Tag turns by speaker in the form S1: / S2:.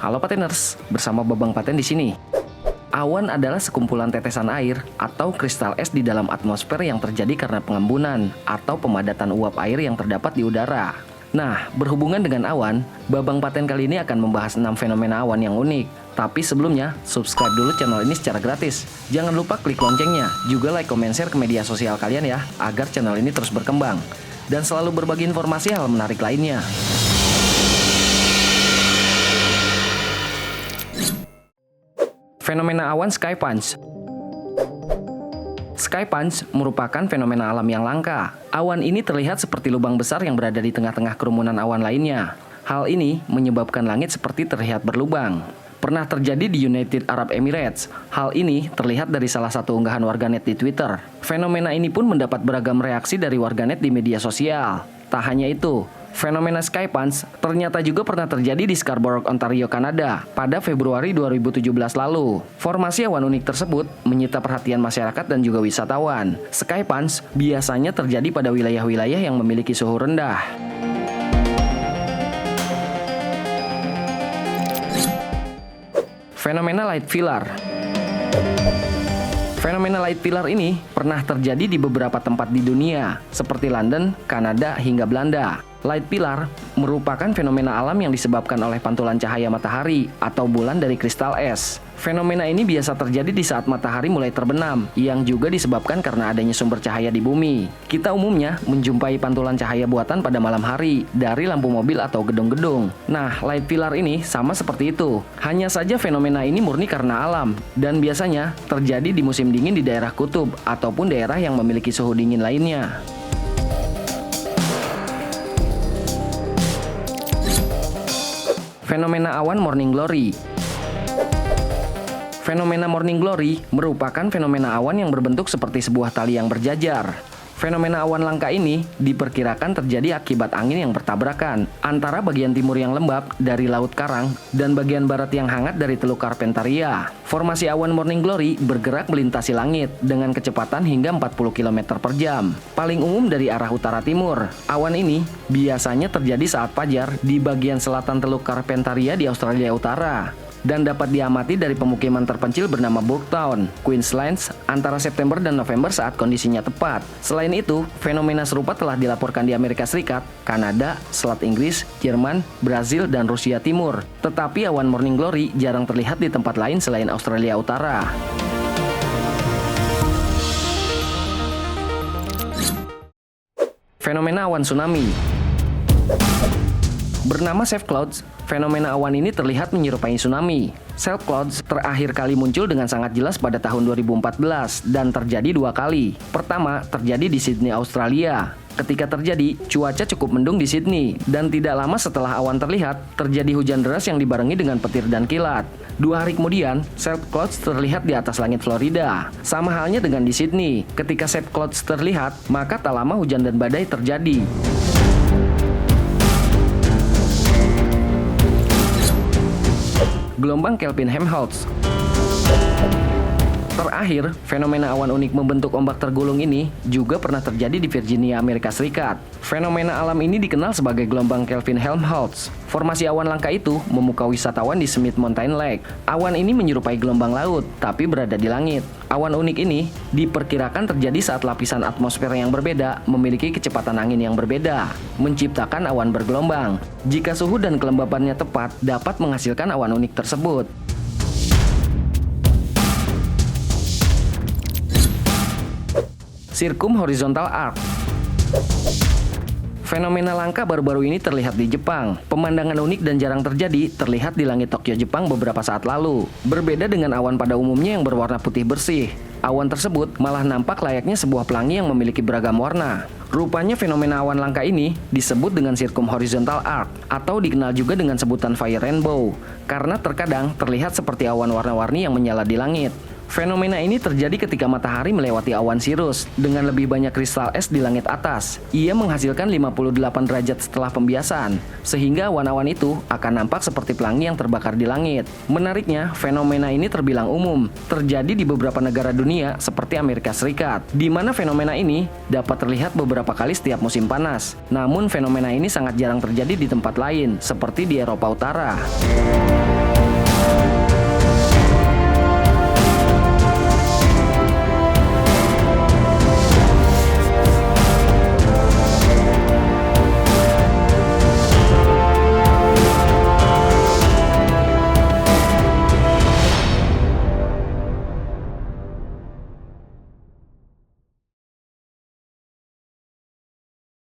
S1: Halo Pateners, bersama Babang Paten di sini. Awan adalah sekumpulan tetesan air atau kristal es di dalam atmosfer yang terjadi karena pengembunan atau pemadatan uap air yang terdapat di udara. Nah, berhubungan dengan awan, Babang Paten kali ini akan membahas 6 fenomena awan yang unik. Tapi sebelumnya, subscribe dulu channel ini secara gratis. Jangan lupa klik loncengnya, juga like, comment, share ke media sosial kalian ya, agar channel ini terus berkembang. Dan selalu berbagi informasi hal menarik lainnya. Fenomena awan sky punch. Sky punch merupakan fenomena alam yang langka. Awan ini terlihat seperti lubang besar yang berada di tengah-tengah kerumunan awan lainnya. Hal ini menyebabkan langit seperti terlihat berlubang. Pernah terjadi di United Arab Emirates. Hal ini terlihat dari salah satu unggahan warganet di Twitter. Fenomena ini pun mendapat beragam reaksi dari warganet di media sosial. Tak hanya itu, fenomena sky punch ternyata juga pernah terjadi di Scarborough, Ontario, Kanada pada Februari 2017 lalu. Formasi awan unik tersebut menyita perhatian masyarakat dan juga wisatawan. Sky punch biasanya terjadi pada wilayah-wilayah yang memiliki suhu rendah. Fenomena light pillar. Fenomena light pillar ini pernah terjadi di beberapa tempat di dunia, seperti London, Kanada, hingga Belanda. Light pillar merupakan fenomena alam yang disebabkan oleh pantulan cahaya matahari atau bulan dari kristal es. Fenomena ini biasa terjadi di saat matahari mulai terbenam, yang juga disebabkan karena adanya sumber cahaya di bumi. Kita umumnya menjumpai pantulan cahaya buatan pada malam hari dari lampu mobil atau gedung-gedung. Nah, light pillar ini sama seperti itu. Hanya saja fenomena ini murni karena alam, dan biasanya terjadi di musim dingin di daerah kutub ataupun daerah yang memiliki suhu dingin lainnya. Fenomena awan morning glory. Fenomena morning glory merupakan fenomena awan yang berbentuk seperti sebuah tali yang berjajar. Fenomena awan langka ini diperkirakan terjadi akibat angin yang bertabrakan antara bagian timur yang lembab dari Laut Karang dan bagian barat yang hangat dari Teluk Carpentaria. Formasi awan morning glory bergerak melintasi langit dengan kecepatan hingga 40 km per jam. Paling umum dari arah utara timur. Awan ini biasanya terjadi saat fajar di bagian selatan Teluk Carpentaria di Australia Utara, dan dapat diamati dari pemukiman terpencil bernama Burketown, Queensland, antara September dan November saat kondisinya tepat. Selain itu, fenomena serupa telah dilaporkan di Amerika Serikat, Kanada, Selat Inggris, Jerman, Brazil, dan Rusia Timur. Tetapi awan morning glory jarang terlihat di tempat lain selain Australia Utara. Fenomena awan tsunami. Bernama Shape Clouds, fenomena awan ini terlihat menyerupai tsunami. Shape Clouds terakhir kali muncul dengan sangat jelas pada tahun 2014 dan terjadi 2 kali. Pertama, terjadi di Sydney, Australia. Ketika terjadi, cuaca cukup mendung di Sydney, dan tidak lama setelah awan terlihat, terjadi hujan deras yang dibarengi dengan petir dan kilat. 2 hari kemudian, Shape Clouds terlihat di atas langit Florida. Sama halnya dengan di Sydney, ketika Shape Clouds terlihat, maka tak lama hujan dan badai terjadi. Gelombang Kelvin-Helmholtz. Terakhir, fenomena awan unik membentuk ombak tergulung ini juga pernah terjadi di Virginia, Amerika Serikat. Fenomena alam ini dikenal sebagai gelombang Kelvin-Helmholtz. Formasi awan langka itu memukau wisatawan di Smith Mountain Lake. Awan ini menyerupai gelombang laut, tapi berada di langit. Awan unik ini diperkirakan terjadi saat lapisan atmosfer yang berbeda memiliki kecepatan angin yang berbeda, menciptakan awan bergelombang. Jika suhu dan kelembabannya tepat, dapat menghasilkan awan unik tersebut. Circumhorizontal arc. Fenomena langka baru-baru ini terlihat di Jepang. Pemandangan unik dan jarang terjadi terlihat di langit Tokyo, Jepang beberapa saat lalu. Berbeda dengan awan pada umumnya yang berwarna putih bersih, awan tersebut malah nampak layaknya sebuah pelangi yang memiliki beragam warna. Rupanya fenomena awan langka ini disebut dengan circumhorizontal arc atau dikenal juga dengan sebutan fire rainbow, karena terkadang terlihat seperti awan warna-warni yang menyala di langit. Fenomena ini terjadi ketika matahari melewati awan sirus dengan lebih banyak kristal es di langit atas. Ia menghasilkan 58 derajat setelah pembiasan, sehingga awan-awan itu akan nampak seperti pelangi yang terbakar di langit. Menariknya, fenomena ini terbilang umum, terjadi di beberapa negara dunia seperti Amerika Serikat, di mana fenomena ini dapat terlihat beberapa kali setiap musim panas. Namun fenomena ini sangat jarang terjadi di tempat lain, seperti di Eropa Utara.